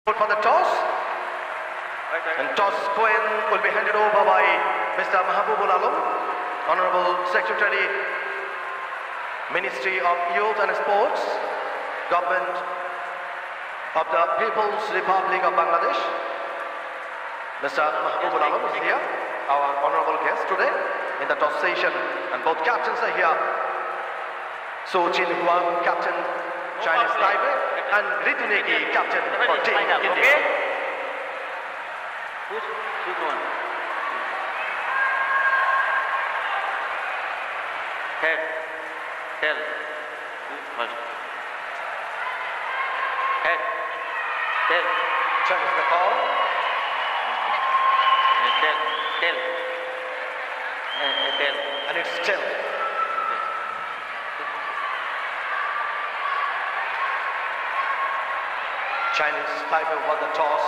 For the toss, and toss coin will be handed over by Mr. Mahabubul Alam, Honorable Secretary, Ministry of Youth and Sports, Government of the People's Republic of Bangladesh. Mr. Mahabubul Alam is here, our honorable guest today in the toss session, and both captains are here. So Jin Huang, captain Chinese Taipei, and Ritu Negi, captain for Team India. Okay? Who's on? Head. Tail. Who's first? Head. Tail. Chinese the call. Tail. Tail. Tail. And it's still. Chinese Taipei won the toss.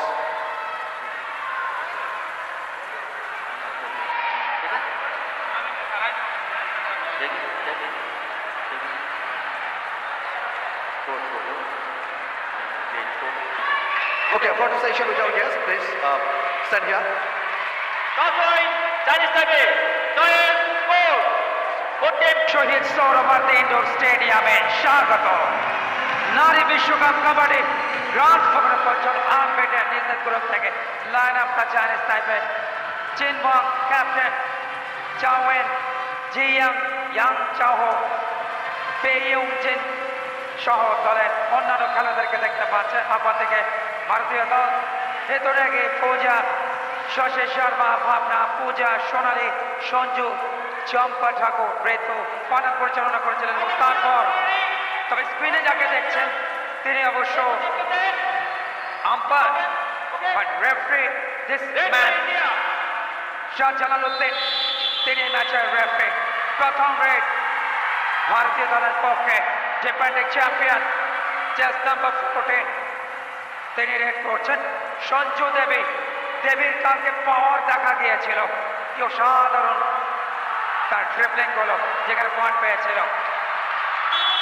Okay, photo session with our guests, please stand here. Toss line, Chinese Taipei. Choice 4. Shahid Sourabharati indoor স্টেডিয়ামে স্বাগত। নারী বিশ্বকাপ kabaddi grand ফোকার পর্যন্ত আনবেটেড নিজের group থেকে line আপটা Chinese টাইপের চিনবং captain চাওয়েন Jiang young চাওহো পেইয়ং জিন সহ দলের অন্যান্য খেলোয়াড়দেরকে দেখতে পাচ্ছেন। অপরদিকে ভারতীয় দল ভেতরে গিয়ে পূজা, শশী শর্মা, ভাবনা, পূজা, সোনালী, সঞ্জু, চম্পা ঠাকুর, ঋতু পালন পরিচালনা করেছিলেন। এবং তারপর তবে স্ক্রিনে যাকে দেখছেন তিনি অবশ্য umpire, but referee this man Shah Jalaluddin, তিনি ম্যাচের রেফারি। প্রথম রেড ভারতীয় দলের পক্ষে ডিফেন্ডিং চ্যাম্পিয়ন চেস নাম্বার 14 তিনি রেড করছেন। সঞ্জু দেবী, দেবীর কালকে পাওয়ার দেখা গিয়েছিল, কি অসাধারণ তার ট্রিপলিং গুলো, যেখানে পয়েন্ট পেয়েছিল।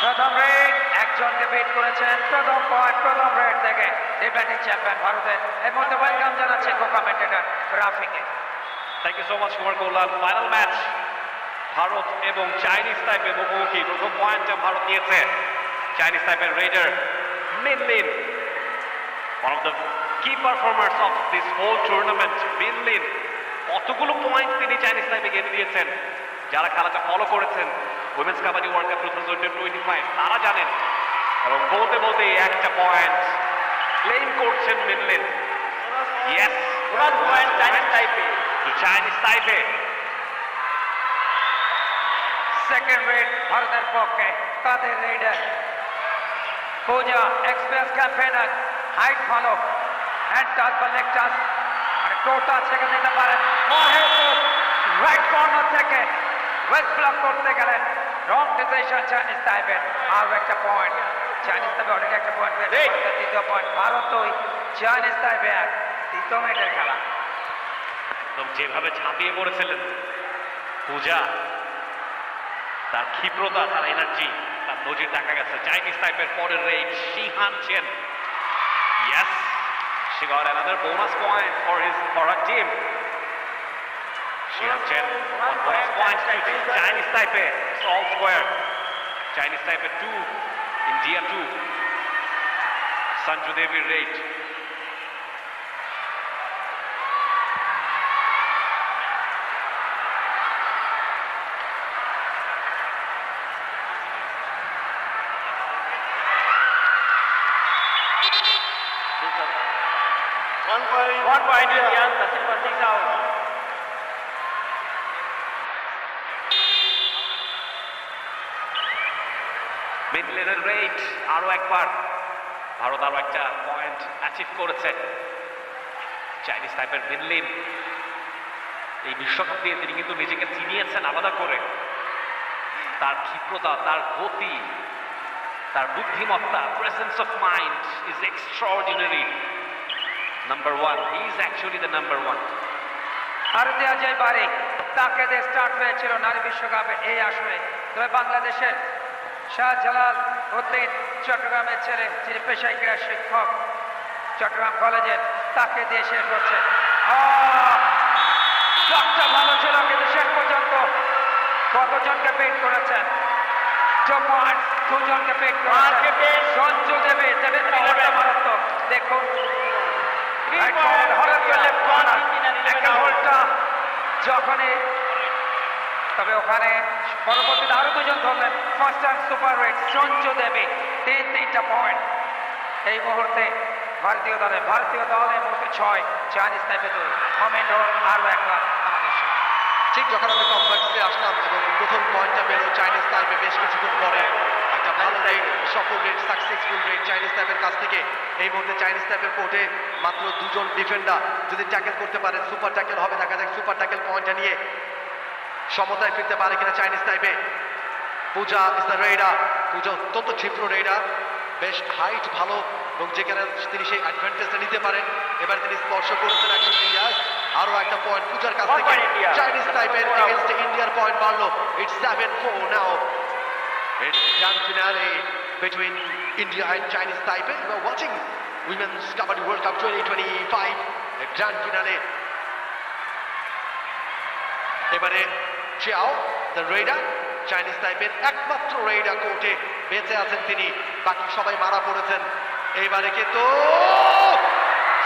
প্রথম রেড একজনকে বিট করেছেন, প্রথম পয়েন্ট প্রথম রেড থেকে ডিফেন্ডিং চ্যাম্পিয়ন ভারতের। এর মধ্যে ওয়েলকাম জানাচ্ছি কো-কমেন্টেটর রাফিকে। Thank you so much Kumar Kalyan. Final match Bharat এবং চাইনিজ টাইপের মুখোমুখি। প্রথম পয়েন্টটা ভারত নিয়েছে চাইনিজ টাইপের raider Min Lin, one of the key performers of this whole tournament. Min Lin কতগুলো পয়েন্ট তিনি চাইনিজ টাইপে এনে দিয়েছেন। যারা খেলাটা ফলো করেছেন উইমেন্স কাবাডি ওয়ার্ল্ড কাপ 2025 তারা জানেন। এবং বলতে বলতে একটা পয়েন্ট ক্লেম করছেন Min Lin. Yes, One point Chinese Taipei. to Chinese Taipei. Second raid ভারতের পক্ষে তাদের raider Puja, express campaigner, height ভালো, হ্যান্ড টাচ বা লেগ টাচ আর টো টাচ সেখানে নিতে পারেন। মহেশ রাইট কর্নার থেকে ওয়েস্ট ব্লক করতে গেলেন, রং ডিসিশন চাইনিজ টাইপের। আরও একটা পয়েন্ট চাইনিজ টাইপে, অলরেডি একটা পয়েন্ট পেয়েছে। দ্বিতীয় পয়েন্ট ভারত 2, চাইনিজ টাইপে 1। তৃতীয় মিনিটের খেলা। একদম যেভাবে ঝাঁপিয়ে পড়েছিলেন পূজা, তার ক্ষিপ্রতা, তার এনার্জি, তার নজির দেখা গেছে। চাইনিজ টাইপের পরের raid Shihan Chen. Yes, she got another bonus point for her team. Shihan Chen, one bonus point to Chinese Taipei. It's all square. Chinese Taipei 2, India 2. Sanju Devi rate. One point India, Sachin Patik out. Mean লিনের rate আরো একবার ভারত আরো একটা point achieve করেছে। Chinese টাইপের মিন Lin এই বিশ্বকাপ দিয়ে তিনি কিন্তু নিজেকে চিনিয়েছেন আলাদা করে। তার ক্ষিপ্রতা, তার গতি, তার বুদ্ধিমত্তা, presence of mind is extraordinary. Number 1, he is actually the number 1। ভারতীয় যে বারে তাকে দিয়ে স্টার্ট হয়েছিল নারী বিশ্বকাপে এই আসরে। তবে বাংলাদেশের শাহ জালাল উদ্দিন চট্টগ্রামের ছেলে, যিনি পেশায় ক্রীড়া শিক্ষক, চট্টগ্রাম কলেজের তাকে দিয়ে শেষ হচ্ছে ব্লকটা ভালো ছিল কিন্তু শেষ পর্যন্ত কতজনকে পেট করেছেন 2 পয়েন্ট দুজনকে পেট করেছেন সঞ্জু দেবে দেবের পাওয়ারটা মারাত্মক দেখুন right corner, হঠাৎ করে left corner, ankle holdটা যখনই তবে ওখানে পরবর্তীতে আরো দুজন ধরলেন first time super rate Sanju দেবে তিনটা পয়েন্ট এই মুহূর্তে ভারতীয় দল এই মুহূর্তে 6 চাইনিজ টাইপে 2 মোমেন্ট আরো একবার আমাদের সাথে ঠিক যখন আমরা কমপ্লেক্সে আসলাম এবং প্রথম পয়েন্টটা পেল চাইনিজ টাইপে বেশ কিছুক্ষণ পরে একটা ভালো রেট সফল রেট সাকসেসফুল রেট চাইনিজ টাইপের কাছ থেকে এই মুহূর্তে চাইনিজ টাইপের কোর্টে মাত্র 2 জন ডিফেন্ডার যদি ট্যাকেল করতে পারেন সুপার ট্যাকেল হবে দেখা যাক সুপার ট্যাকেল পয়েন্টটা নিয়ে সমতায় ফিরতে পারে কিনা Chinese Taipei Puja is the raider Puja অত্যন্ত ক্ষিপ্র রেডার বেশ হাইট ভালো এবং যেখানে তিনি সেই অ্যাডভান্টেজটা নিতে পারেন এবার তিনি স্পর্শ করেছেন একজন ইন্ডিয়া আরো একটা পয়েন্ট পূজার কাছ থেকে চাইনিজ টাইপের এগেইনস্ট ইন্ডিয়ার পয়েন্ট বাড়লো it's 7-4 now it's grand finale between India and Chinese Taipei you are watching women's kabaddi world cup 2025 grand finale এবারে চিয়াও দ্য রেডার চাইনিজ টাইপের একমাত্র রেডার কোর্টে বেঁচে আছেন তিনি বাকি সবাই মারা পড়েছেন এইবারে কিন্তু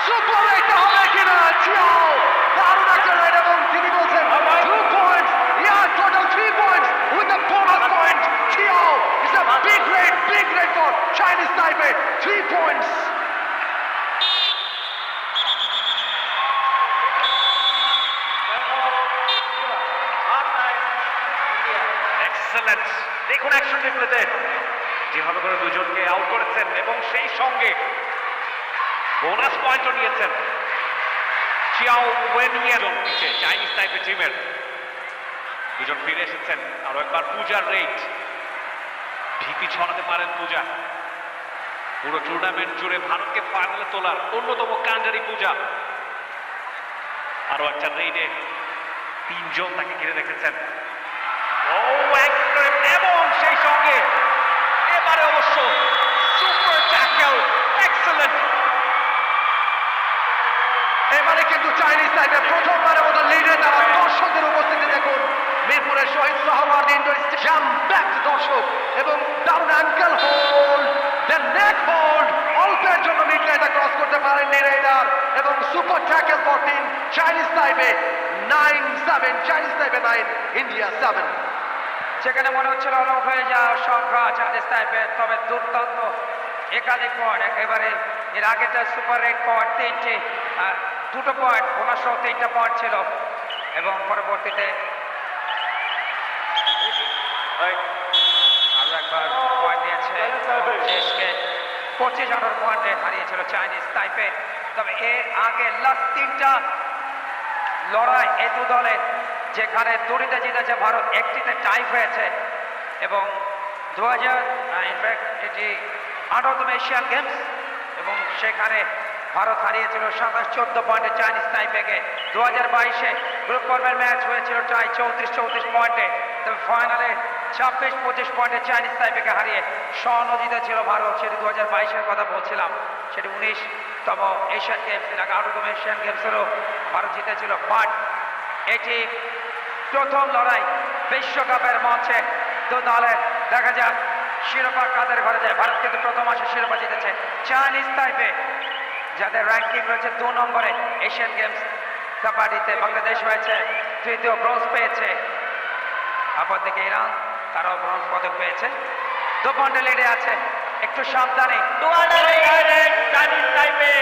সুপার রেডটা হবে কিনা চিয়াও দারুণ একটা রেড এবং তিনি বলছেন 2 points yeah total 3 points with the bonus point Qiao is a big red for Chinese টাইপে 3 পয়েন্টস এক্সেলেন্ট দেখুন অ্যাকশন রিপ্লেতে যেভাবে করে দুজনকে আউট করেছেন এবং সেই সঙ্গে বোনাস পয়েন্টও নিয়েছেন চিয়াও ওয়েনিয়ে পিছে চাইনিজ টাইপের টিমের দুজন ফিরে এসেছেন আরো একবার পূজার রেট ভীতি ছড়াতে পারেন পূজা পুরো টুর্নামেন্ট জুড়ে ভারতকে ফাইনালে তোলার অন্যতম কাণ্ডারি পূজা আরো একটা রেডে 3 জন তাকে ঘিরে রেখেছেন এবং সেই সঙ্গে এবারে অবশ্য সুপার ট্যাকেল এক্সেলেন্ট এবারে কিন্তু চাইনিজ টাইপের প্রথমবারের মতো লিডে তারা দর্শকদের উপস্থিতি দেখুন মিরপুরের Shaheed Suhrawardy indoor stadium packed দর্শক এবং দারুণ অ্যাঙ্কেল হোল্ড দেন নেক হোল্ড অল্পের জন্য মিড লাইনটা ক্রস করতে পারেননি রেডার এবং সুপার ট্যাকেল 14 চাইনিজ টাইপে 9-7 চাইনিজ টাইপে 9 ইন্ডিয়া 7 সেখানে মনে হচ্ছিল অল আউট হয়ে যাওয়ার সংখ্যা চাইনিজ টাইপের তবে দুর্দান্ত একাধিক পয়েন্ট একেবারে এর আগেটা সুপার রেড পয়েন্ট 3টে 2টো পয়েন্ট বোনাস সহ 3টা পয়েন্ট ছিল এবং পরবর্তীতে আরো একবার পয়েন্ট দিয়েছে দেশকে 25 পয়েন্টে হারিয়েছিল চাইনিজ টাইপে তবে এর আগে লাস্ট 3টা লড়াই এই 2 দলের যেখানে দুটিতে জিতেছে ভারত একটিতে টাই হয়েছে এবং 2000 ইনফ্যাক্ট এটি 18তম এশিয়ান গেমস এবং সেখানে ভারত হারিয়েছিল 27-14 পয়েন্টে চাইনিজ টাইপেকে 2022-এ গ্রুপ পর্বের ম্যাচ হয়েছিল টাই 34-34 পয়েন্টে তবে ফাইনালে 26-25 পয়েন্টে চাইনিজ টাইপেকে হারিয়ে স্বর্ণ জিতেছিল ভারত সেটি 2022-এর কথা বলছিলাম সেটি 19তম এশিয়ান গেমস এর আগে 18তম এশিয়ান গেমসেরও ভারত জিতেছিল বাট এটি প্রথম লড়াই বিশ্বকাপের মঞ্চে 2 দলের দেখা যাক শিরোপা কাদের ঘরে যায় ভারত কিন্তু প্রথম আসে শিরোপা জিতেছে চাইনিজ টাইপে যাদের র্যাঙ্কিং রয়েছে 2 নম্বরে এশিয়ান গেমস কাবাডিতে বাংলাদেশ হয়েছে 3য় ব্রোঞ্জ পেয়েছে অপরদিকে ইরান তারাও ব্রোঞ্জ পদক পেয়েছে 2 পয়েন্টে লিডে আছে একটু সাবধানে চাইনিজ টাইপে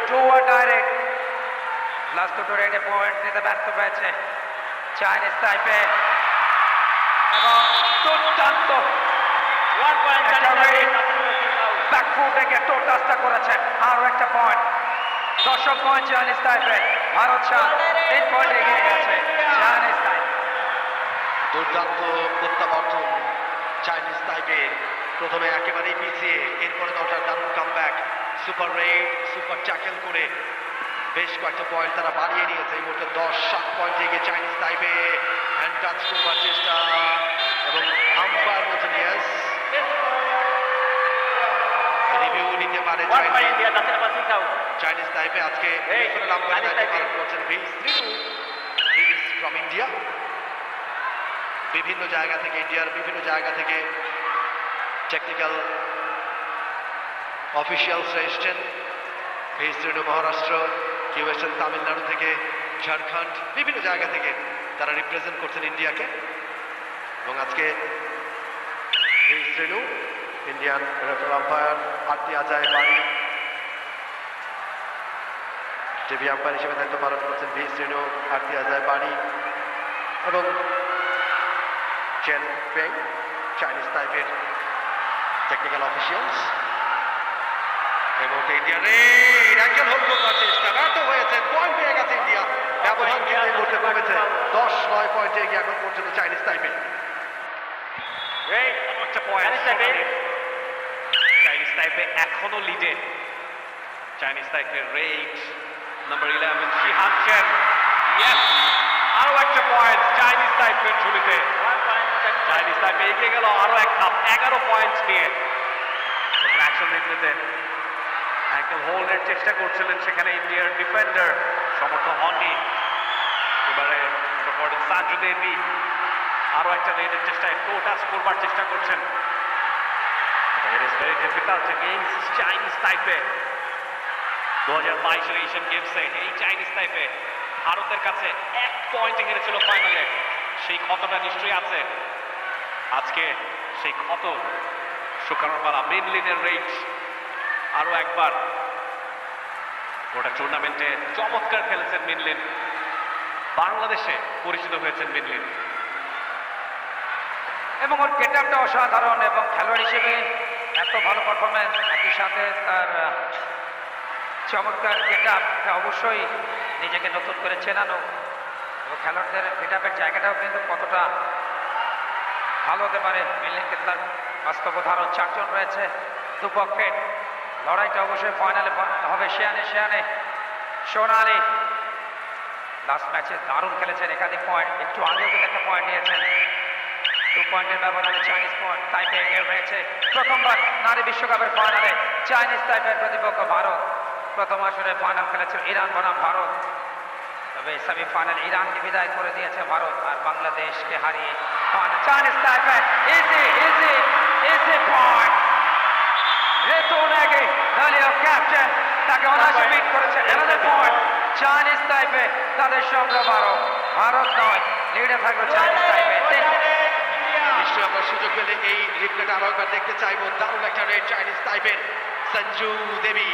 2 ডাইরেক্ট লাস্ট 2 রেডে পয়েন্ট নিতে ব্যর্থ হয়েছে চাইনিজ টাইপে এবং দুর্দান্ত 1 পয়েন্ট চাইনিজ ব্যাকফুট থেকে টোটাসটা করেছেন আরো একটা পয়েন্ট 10 পয়েন্ট চাইনিজ টাইপে ভারত 3 পয়েন্ট এগিয়ে গেছে চাইনিজ টাইপে দুর্দান্ত প্রত্যাবর্তন চাইনিজ টাইপের প্রথমে একেবারেই পিছিয়ে এরপরে দলটার দারুণ comeback super red super tackle করে বেশ কয়েকটা পয়েন্ট তারা বাড়িয়ে নিয়েছে এই মুহূর্তে 10-7 পয়েন্ট এগিয়ে চাইনিজ টাইপে হ্যান্ড টাচ করবার চেষ্টা এবং আম্পায়ার বলছেন ইয়েস রিভিউ নিতে পারে 1 point India. That's number 6 out. Chinese তাইপে আজকে এই, রেফারেল আম্পায়ার চাইনিজ দায়িত্ব তাইপে। পালন করছেন V Srinu. He is from India. বিভিন্ন জায়গা থেকে ইন্ডিয়ার বিভিন্ন জায়গা থেকে টেকনিক্যাল অফিসিয়ালসরা এসছেন। ভি শ্রীনু মহারাষ্ট্র, কেউ এসছেন তামিলনাড়ু থেকে, ঝাড়খণ্ড, বিভিন্ন জায়গা থেকে তারা রিপ্রেজেন্ট করছেন ইন্ডিয়াকে। এবং আজকে V Srinu, Indian referral umpire Arati আজায় বাড়ি, টিভি আম্পায়ার হিসেবে দায়িত্ব পালন করছেন ভি শ্রীনু, আরতি আজায় বাড়ি এবং চেন ফেং, চাইনিজ তাইপের টেকনিক্যাল অফিসিয়ালস। এই মুহূর্তে ইন্ডিয়া অ্যাঙ্গেল হোল্ড করবার চেষ্টা ব্যর্থ হয়েছে, পয়েন্ট পেয়ে গেছে ইন্ডিয়া। ব্যবধান কিন্তু এই মুহূর্তে কমেছে 10-9 পয়েন্টে এগিয়ে এখন পর্যন্ত চাইনিজ তাইপে। Great. একটা point Chinese Taipei. Chinese Taipei এখনো লিডে। Chinese Taipei raid number 11 Shihan Chen. Yes, আরো একটা পয়েন্ট চাইনিজ তাইপের ঝুলিতে। 1 point Chinese Taipei. চাইনিজ তাইপে এগিয়ে গেল আরো এক ধাপ, 11 পয়েন্ট নিয়ে। তখন অ্যাকশন রিপ্লেতে অ্যাঙ্কেল হোল্ডের চেষ্টা করছিলেন সেখানে ইন্ডিয়ার ডিফেন্ডার, সমর্থ হননি। এবারে সাঞ্জু দেবী আরো একটা রেডের চেষ্টায় টো টাচ করবার চেষ্টা করছেন। It is very difficult against Chinese Taipei. 2022 Asian গেমসে এই চাইনিজ তাইপে ভারতের কাছে 1 পয়েন্টে হেরেছিল ফাইনালে। সেই ক্ষতটা নিশ্চয়ই আছে। আজকে সেই ক্ষত শুকানোর পালা। মিনলিনের রেট আরো একবার গোটা টুর্নামেন্টে চমৎকার খেলেছেন মিনলিন। বাংলাদেশে পরিচিত হয়েছেন মিনলিন। এবং ওর গেট আপটা অসাধারণ এবং খেলোয়াড় হিসেবে এত ভালো পারফরমেন্স, একই সাথে তার চমৎকার গেট আপটা অবশ্যই নিজেকে নতুন করে চেনানো এবং খেলোয়াড়দের গেট আপের জায়গাটাও কিন্তু কতটা ভালো হতে পারে। মিনলিন কিন্তু তার বাস্তব উদাহরণ, 4 জন রয়েছে দুপক্ষের। লড়াইটা অবশ্যই ফাইনালে হবে শেয়ানে সোনালি। লাস্ট ম্যাচে দারুণ খেলেছেন, একাধিক পয়েন্ট, একটু আগেও কিন্তু একটা পয়েন্ট নিয়েছেন। 2 পয়েন্টের ব্যবধানে চাইনিজ পয়েন্ট তাইপে এগিয়ে রয়েছে। প্রথমবার নারী বিশ্বকাপের ফাইনালে চাইনিজ তাইপের প্রতিপক্ষ ভারত। প্রথম আসরে ফাইনাল খেলেছিল ইরান বনাম ভারত, তবে সেমিফাইনাল ইরানকে বিদায় করে দিয়েছে ভারত, আর বাংলাদেশকে হারিয়ে final Chinese Taipei. Easy point. রেতুনাগে দলীয় ক্যাপ্টেন তাকে অনায়াসে বিট করেছে। অ্যানাদার পয়েন্ট চাইনিজ তাইপে, তাদের সঙ্গে ভারত নয়, লিডে থাকবে চাইনিজ তাইপে। নিশ্চয়ই আমরা সুযোগ পেলে এই রিপ্লেটা আরো একবার দেখতে চাইবো। দারুণ একটা রেড চাইনিজ তাইপের। সঞ্জু দেবী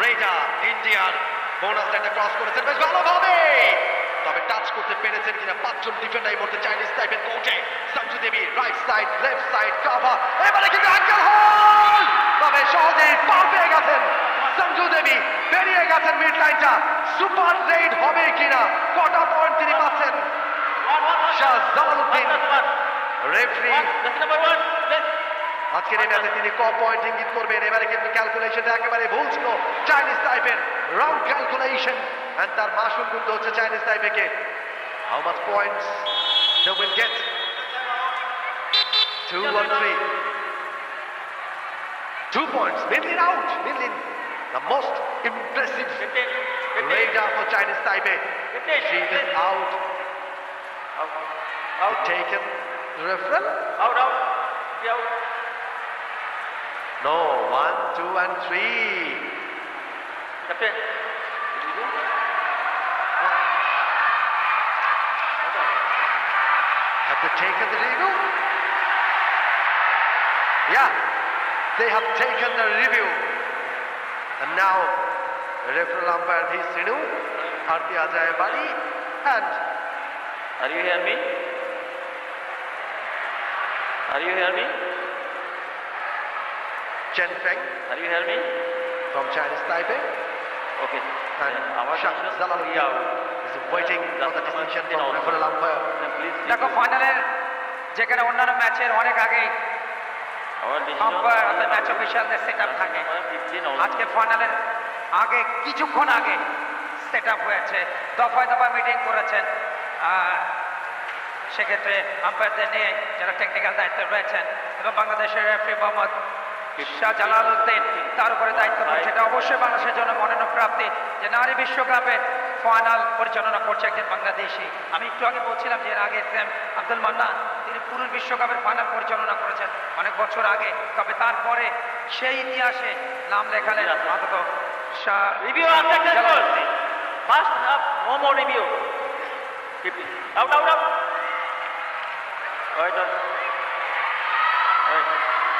রেডা ইন্ডিয়ার বোনাস লাইনটা ক্রস করেছেন বেশ ভালোভাবে, তবে টাচ করতে পেরেছেন কিনা 5 জন ডিফেন্ডার এই মুহূর্তে চাইনিজ তাইপের কোর্টে। Sanju Devi right side, left side cover, এবারে কিন্তু অ্যাঙ্কেল হোল্ড, তবে সহজেই পার পেয়ে গেছেন সঞ্জু দেবী, বেরিয়ে গেছেন মিড লাইনটা। সুপার রেড হবে কিনা, কটা পয়েন্ট তিনি পাচ্ছেন? Shah Jalaluddin referee That's number 1. Let's. আজকের এই ম্যাচে তিনি পয়েন্ট ইঙ্গিত করবেন। এবারে কিন্তু ক্যালকুলেশনটা একেবারে ভুল ছিল চাইনিজ তাইপের, রং ক্যালকুলেশন, এন্ড তার মাসুল কিন্তু হচ্ছে চাইনিজ তাইপেকে। How much points they will get? 2 or 3? 2 points. Minlin out. Minlin, the most impressive 15. 15. radar for Chinese Taipei. 15. She is out. Out. Taken referral? Out. Be out. No. 1, 2, and 3. Captain. Have they taken the review? Yeah, they have taken the review. And now, referral umpire V. Sinu, Arti Ajay Bari, and Are you hear me? Are you hear me? Chen Feng Are you hear me? from Chinese Taipei. Okay. And আমার Shah decision? Zalaluddin Yeah. is waiting for the decision from referral umpire. Please. দেখো ফাইনালের যেখানে অন্যান্য ম্যাচের অনেক আগেই Our decision. Umpire অর্থাৎ match অফিসিয়ালদের set up থাকে, 15 আজকে ফাইনালের আগে কিছুক্ষণ আগে সেট আপ হয়েছে, দফায় দফায় মিটিং করেছেন। সেক্ষেত্রে আম্পায়ারদের নিয়ে যারা টেকনিক্যাল দায়িত্বে রয়েছেন এবং বাংলাদেশের রেফারি মোহাম্মদ শাহজালাল উদ্দিন তার উপরে দায়িত্ব করছে। এটা অবশ্যই বাংলাদেশের জন্য মনোনয়ন প্রাপ্তি যে নারী বিশ্বকাপের ফাইনাল পরিচালনা করছে একজন বাংলাদেশি। আমি একটু আগে বলছিলাম যে এর আগে এসএম আব্দুল মান্নান তিনি পুরুষ বিশ্বকাপের ফাইনাল পরিচালনা করেছেন অনেক বছর আগে, তবে তারপরে সেই ইতিহাসে নাম লেখালেন অন্তত Review unsuccessful. First half, no more review. 50. Out, out, out. Right on. Right.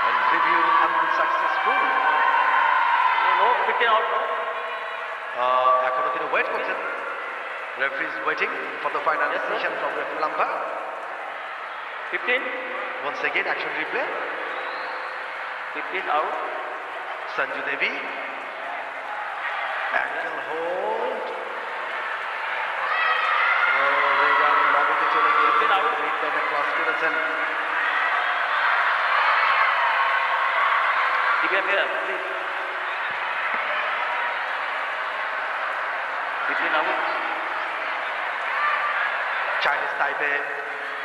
And review unsuccessful. No, 15 out. No. এখনো তিনি ওয়েট করছেন। Referee is waiting for the final Yes, sir. Decision from referee লাম্বা। 15. Once again, action replay. 15 out. Sanju Devi. Ankle hold. রেগান লবিতে চলে গিয়েছেন। Out. রিডব্যান্ডে cross করেছেন। DBM here, please. 15 out. Chinese Taipei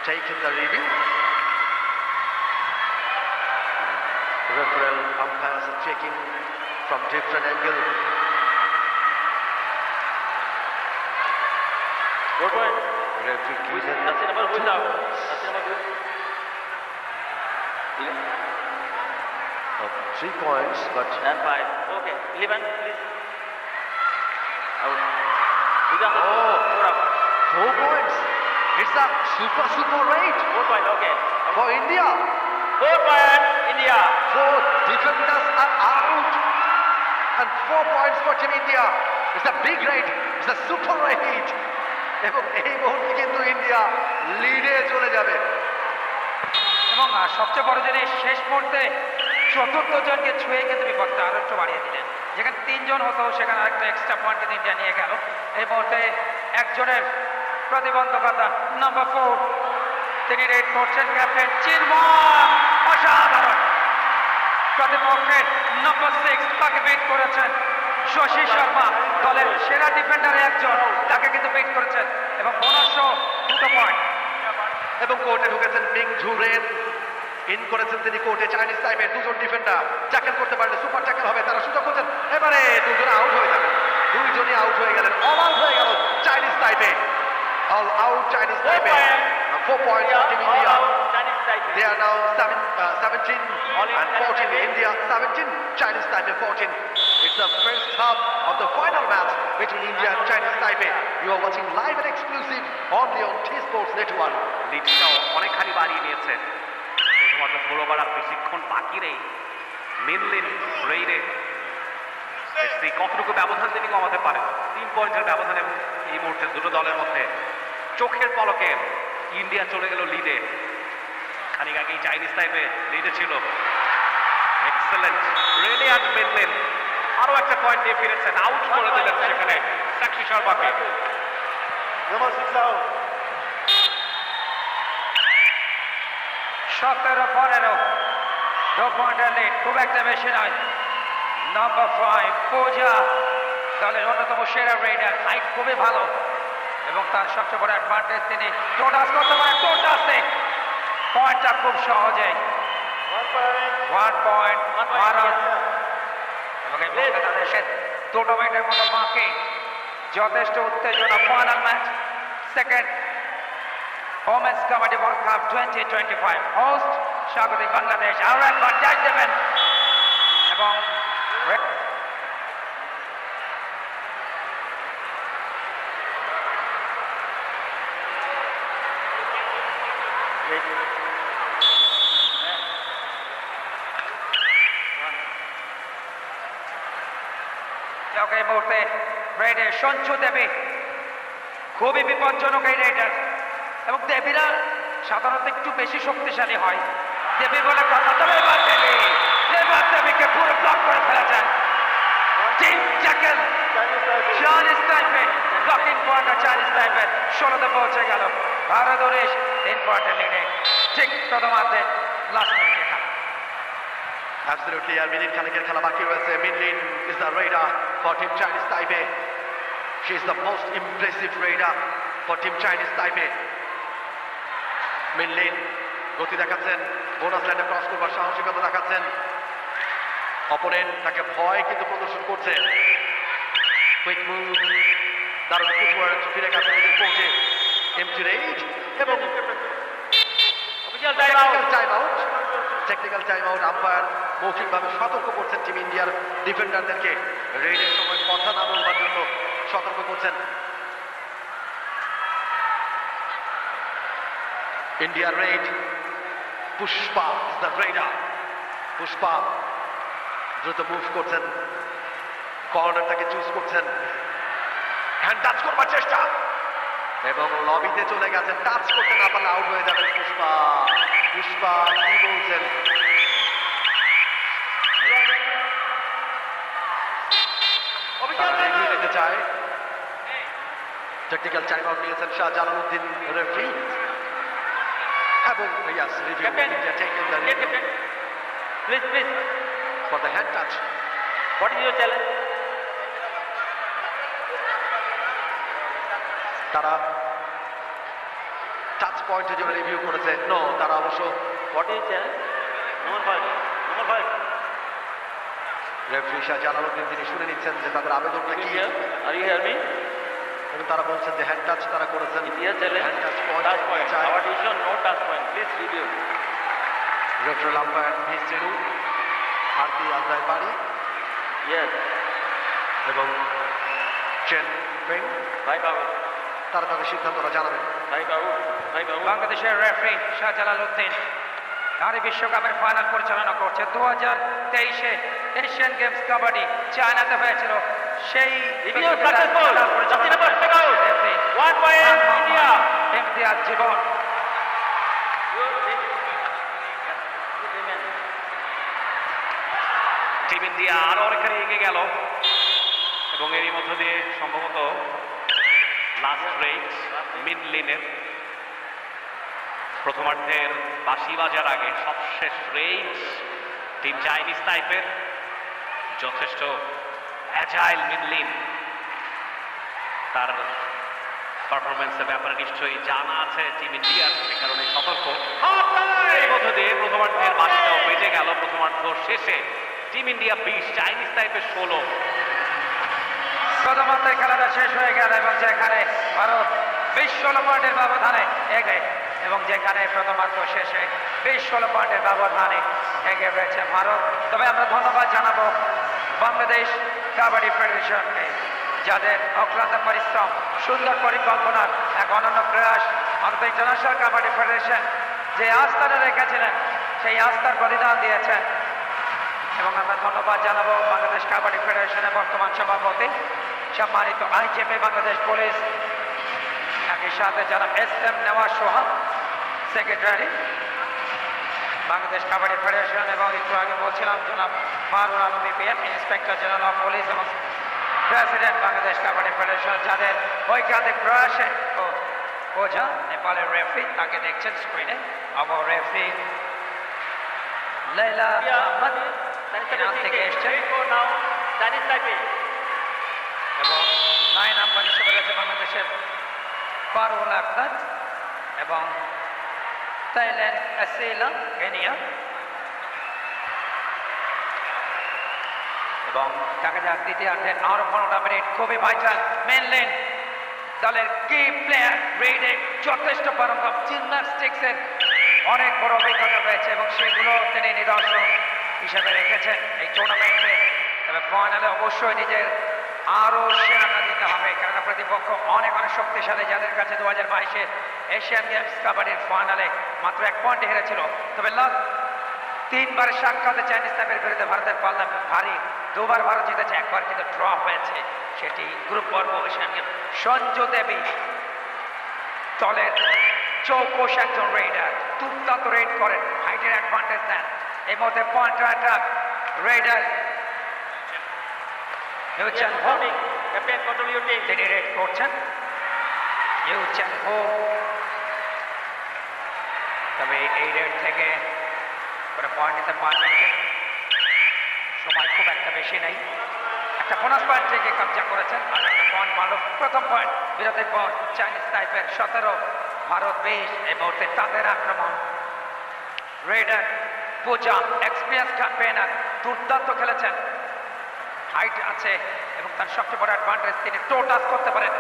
taking the review. Referral umpires are checking from different angle. Good point. Referee gives an That's the number who is out. 2 That's the number who is. 3 points, but And 5. Okay. 11, please. Out. Is that Oh. 4 out. 4 points. It's a super rate 4 point, okay. for India. 4 point, India. 4 defenders are out, and 4 points for Team India. It's a big rate. It's a super rate. এবং এই মুহূর্তে কিন্তু India লিডে চলে যাবে। এবং সবচেয়ে বড় জিনিস শেষ মুহূর্তে চতুর্থ জনকে ছুঁয়ে কিন্তু বিপদটা আরো একটু বাড়িয়ে দিলেন। যেখানে 3 জন হতো সেখানে আরেকটা এক্সট্রা পয়েন্ট কিন্তু ইন্ডিয়া নিয়ে গেল। এই মুহূর্তে একজনের প্রতিবন্ধকতা নাম্বার 4 তিনি রেড করছেন ক্যাপ্টেন চিন্ময়, অসাধারণ। প্রতিপক্ষের নাম্বার 6 তাকে বিট করেছেন শশী শর্মা, দলের সেরা ডিফেন্ডারে একজন, তাকে কিন্তু বিট করেছেন এবং বোনাস 2 পয়েন্ট। এবং কোর্টে ঢুকেছেন মিং ঝু রেন। ইন করেছেন তিনি কোর্টে। চাইনিজ টাইপের 2 জন ডিফেন্ডার ট্যাকেল করতে পারলে সুপার ট্যাকেল হবে, তারা সুযোগ করছেন। এবারে 2 জন আউট হয়ে যাবেন। 2 জনই আউট হয়ে গেলেন। অল আউট হয়ে গেল চাইনিজ টাইপে। অল আউট চাইনিজ 4 টাইপে। point. 4 points for Team All India. out. Chinese Taipei. They are now 17 All in and Chinese 14. Taipei. India 17, Chinese Taipei 14. It's the first half of the final match between India and Chinese Taipei. You are watching live and exclusive only on T-Sports Network. লিডটাও অনেকখানি বাড়িয়ে নিয়েছে। শুধুমাত্র 16 over আর বেশিক্ষণ বাকি নেই। মিনলিন রেইনে এসছি কতটুকু ব্যবধান তিনি কমাতে পারেন। 3 পয়েন্টের ব্যবধান এবং এই মুহূর্তে দুটো দলের মধ্যে চোখের পলকে ইন্ডিয়া চলে গেল লিডে। খানিক আগেই চাইনিজ টাইপে লিডে ছিল। এক্সেলেন্ট রেনে আর মিনলিন আরো একটা পয়েন্ট নিয়ে ফিরেছেন, আউট করে দিলেন সেখানে সাক্ষী শর্মাকে। Number 6 out. 17-15 2 পয়েন্টের লিড, খুব একটা বেশি নয়। নাম্বার 5 পূজা, দলের অন্যতম সেরা রেডার, হাইট খুবই ভালো এবং তার সবচেয়ে বড় অ্যাডভান্টেজ তিনি টোটাস করতে পারেন। টোটাসে পয়েন্টটা খুব সহজে 1 পয়েন্ট ভারত। এবং এই মুহূর্তে তাদের সে 2 মিনিটের মতো বাকি। যথেষ্ট উত্তেজনা final match, second Women's Kabaddi World Cup 2025 host স্বাগতিক বাংলাদেশ। আরো একবার জাজ দেবেন এবং এই মুহূর্তে রেডে সঞ্জু দেবী, খুবই বিপজ্জনক এই রেডার। এবং দেবীরা সাধারণত একটু বেশি শক্তিশালী হয়, দেবী বলে কথা। তবে এবার দেবীকে পুরো ব্লক করে ফেলেছেন। টিম ট্যাকেল চাইনিজ টাইপে, ব্লকিং পয়েন্ট চাইনিজ টাইপের 16তে পৌঁছে গেল। ভারত 3 পয়েন্টের লিডে ঠিক প্রথমার্ধে লাস্ট মিনিটে খেলা। Absolutely, আর মিনিট খানেকের খেলা বাকি রয়েছে। মিনলিন is the raider for Team Chinese Taipei. She is the most impressive raider for Team Chinese Taipei. মিনলিন গতি দেখাচ্ছেন, বোনাস লাইনে ক্রস করবার সাহসিকতা দেখাচ্ছেন। অপোনেন্ট তাকে ভয় কিন্তু প্রদর্শন করছে। কুইক মুভ, দারুণ ফুটওয়ার্ক, ফিরে গেছে নিজের কোর্টে এমটি রেইড এবং Official time out. Technical time out. Umpire মৌখিকভাবে সতর্ক করছেন টিম ইন্ডিয়ার ডিফেন্ডারদেরকে রেইডের সময় কথা না বলবার জন্য সতর্ক করছেন। ইন্ডিয়ার Raid, Pushpa is the Raider. Pushpa দ্রুত মুভ করছেন, কর্নারটাকে চুজ করছেন, হ্যান্ড টাচ করবার চেষ্টা এবং লবিতে চলে গেছেন। টাচ করতে না পারলে আউট হয়ে যাবেন পুষ্পা। পুষ্পা কি বলছেন? Official time review out. নিতে চায়। টেকনিক্যাল টাইম আউট নিয়েছেন শাহ জালালউদ্দিন রেফারি এবং yes review Captain. India taking the Yes, captain. Please. For the hand touch. What is your challenge? তারা টাচ পয়েন্টের জন্য রিভিউ করেছে। নো, তারা অবশ্য What is your challenge? Number 5. Number 5. Referee Shah Jalaluddin তিনি শুনে নিচ্ছেন যে তাদের আবেদনটা You কি here? Are you hear me? এবং তারা বলছেন যে হ্যান্ড টাচ তারা করেছেন। India challenge. Hand touch Touch point. চায়। Our decision, no touch point. Please review. Referee umpire V Srinu, Arati আজরাই বাড়ি Yes. এবং চেন ফেং 5 out. তারা তাদের সিদ্ধান্তটা জানাবেন। 5 out. 5 out. বাংলাদেশের রেফারি শাহজালালউদ্দিন নারী বিশ্বকাপের ফাইনাল পরিচালনা করছে। 2023-এ এশিয়ান গেমস কাবাডি চায়নাতে হয়েছিল, সেই Review successful. পরিচালনা Justin Abbas, take out. রেফারি 1 point India. Imtiaz Jibon. Team India আরো অনেকখানি এগিয়ে গেল এবং এরই মধ্য দিয়ে সম্ভবত লাস্ট রেট মিড লিনের প্রথমার্ধের বাঁশি বাজার আগে সবশেষ রেট টিম চাইনিজ টাইপের যথেষ্ট অ্যাজাইল মিড লিন তার পারফরমেন্সের ব্যাপারে নিশ্চয়ই জানা আছে টিম ইন্ডিয়ার, সে কারণে সতর্ক। এর মধ্য দিয়ে প্রথমার্ধের বাঁশিটাও বেজে গেল। প্রথমার্ধ শেষে টিম ইন্ডিয়া 20, চাইনিজ টাইপের 16। প্রথমার্ধের খেলাটা শেষ হয়ে গেল এবং যেখানে ভারত 20-16 পয়েন্টের ব্যবধানে এগিয়ে এবং যেখানে প্রথমার্ধ শেষে 20-16 পয়েন্টের ব্যবধানে এগিয়ে রয়েছে ভারত। তবে আমরা ধন্যবাদ জানাবো বাংলাদেশ কাবাডি ফেডারেশনকে, যাদের অক্লান্ত পরিশ্রম, সুন্দর পরিকল্পনার এক অনন্য প্রয়াস। ভারত ইন্টারন্যাশনাল কাবাডি ফেডারেশন যে আস্থাটা রেখেছিলেন সেই আস্থার বলিদান দিয়েছেন এবং আমরা ধন্যবাদ জানাবো বাংলাদেশ কাবাডি ফেডারেশনের বর্তমান সভাপতি সম্মানিত আইজিপি বাংলাদেশ পুলিশ, একই সাথে যারা SM নেওয়াজ সোহাগ সেক্রেটারি বাংলাদেশ কাবাডি ফেডারেশন এবং একটু আগে বলছিলাম জনাব মারুন Alam BPF inspector general of police এবং প্রেসিডেন্ট বাংলাদেশ কাবাডি ফেডারেশন, যাদের ঐকান্তিক প্রয়াসে ওঝা নেপালের রেফারি তাকে দেখছেন স্ক্রিনে, আমার রেফারি লাইলা আহমদ ইরান থেকে এসছেন now. Chinese Taipei. এবং 9 নাম্বার হিসেবে রয়েছে বাংলাদেশের পারুল আক্তার এবং থাইল্যান্ড আসেলা কেনিয়া। এবং দেখা যাক দ্বিতীয়ার্ধের আরো 15টা মিনিট খুবই ভাইটাল। মেন লেন দলের কি প্লেয়ার রেডে যথেষ্ট পারঙ্গম, জিমন্যাস্টিক্সের অনেক বড় অভিজ্ঞতা রয়েছে এবং সেগুলো তিনি নিদর্শন হিসেবে রেখেছেন এই টুর্নামেন্টে। তবে ফাইনালে অবশ্যই নিজের আরও সেরাটা দিতে হবে, কেননা প্রতিপক্ষ অনেক শক্তিশালী, যাদের কাছে 2022-এর এশিয়ান গেমস কাবাডির ফাইনালে মাত্র 1 পয়েন্টে হেরেছিল। তবে লাস্ট 3বারের সাক্ষাতে চাইনিজ টাইপের বিরুদ্ধে ভারতের পাল্লা ভারী, 2বার ভারত জিতেছে, 1বার কিন্তু ড্র হয়েছে, সেটি গ্রুপ পর্ব এশিয়ান গেম। সঞ্জু দেবী দলের চৌকোশ একজন রেডার, দুর্দান্ত রেড করেন, হাইটের অ্যাডভান্টেজ দেন। এই মুহূর্তে পয়েন্ট অ্যাটাক রেডার ইউচেন হো, Captain, control your team. তিনি রেড করছেন ইউচেন হো। তবে এই রেড থেকে কোনো পয়েন্ট নিতে পারবেন কি? সময় খুব একটা বেশি নেই। একটা বোনাস পয়েন্ট থেকে কবজা করেছেন আর একটা পয়েন্ট মারল। প্রথম পয়েন্ট বিরতির পর চাইনিজ টাইপের 17, ভারত 20। এই মুহূর্তে তাদের আক্রমণ। রেডার পূজা এক্সপিরিয়েন্স ক্যাম্পেইনার দুর্দান্ত খেলেছেন, হাইট আছে এবং তার সবচেয়ে বড় অ্যাডভান্টেজ তিনি টো টাচ করতে পারেন।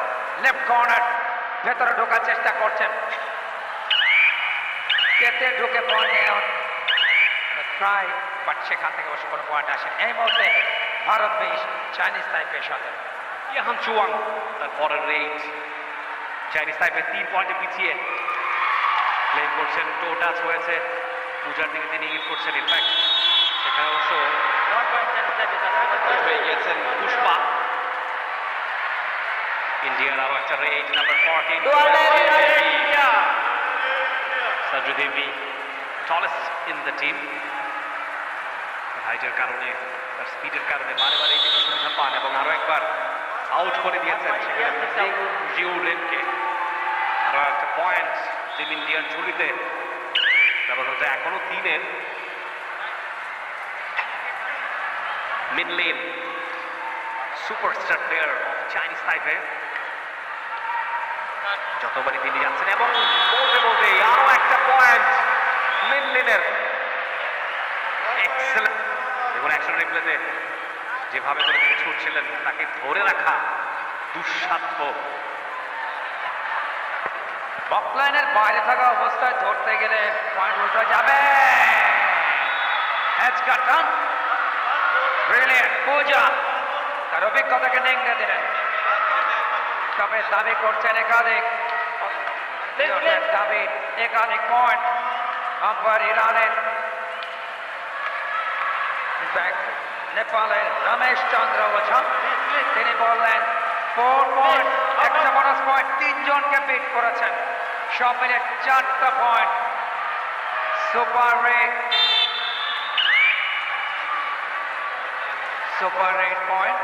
লেফট কর্নার ভেতরে ঢোকার চেষ্টা করছেন, পেতে ঢুকে পয়েন্ট নেওয়ার ট্রাই, বাট সেখান থেকে অবশ্য কোনো পয়েন্ট আসেন। এই মুহূর্তে ভারত 20, চাইনিজ তাইপে 17। ইয়াহান চুয়াং তার পরের রেট, চাইনিজ তাইপে 3 পয়েন্টে পিছিয়ে প্লে করছেন। টো টাচ হয়েছে, পূজার দিকে তিনি ইঙ্গিত করছেন। ইনফ্যাক্ট সেখানে অবশ্য One point Chinese Taipei, out হয়ে গিয়েছেন পুষ্পা। ইন্ডিয়ার আরো একটা rate, number 14 India. Sajju Devi, tallest in the team. হাইটের কারণে, তার স্পিডের কারণে বারে বারে তিনি সুবিধা পান এবং আরো একবার আউট করে দিয়েছেন সেখানে জিউ রেনকে। আরো একটা পয়েন্ট টিম ইন্ডিয়ার ঝুলিতে, তারপর হচ্ছে এখনো 3-এর। Min Lin, superstar player of Chinese Taipei, যতবারই তিনি যাচ্ছেন এবং বলতে বলতে আরো একটা পয়েন্ট মিনলিনের। এক্সেলেন্ট। দেখুন অ্যাকশন রিপ্লেতে যেভাবে করে তিনি ছুটছিলেন, তাকে ধরে রাখা দুঃসাধ্য। বকলাইনের বাইরে থাকা অবস্থায় ধরতে গেলে পয়েন্ট উল্টো যাবে। টান ব্রিলিয়ান্ট পূজা তার অভিজ্ঞতাকে নেংড়ে দিলেন, তবে দাবি করছেন একাধিক দাবি, একাধিক পয়েন্ট আম্পায়ার ইরানের, নেপালের রমেশ চন্দ্র ওঝা তিনি বললেন 4 পয়েন্ট, একটা বোনাস পয়েন্ট, 3 জনকে বিট করেছেন, সব মিলে 4টা point. Super rate point,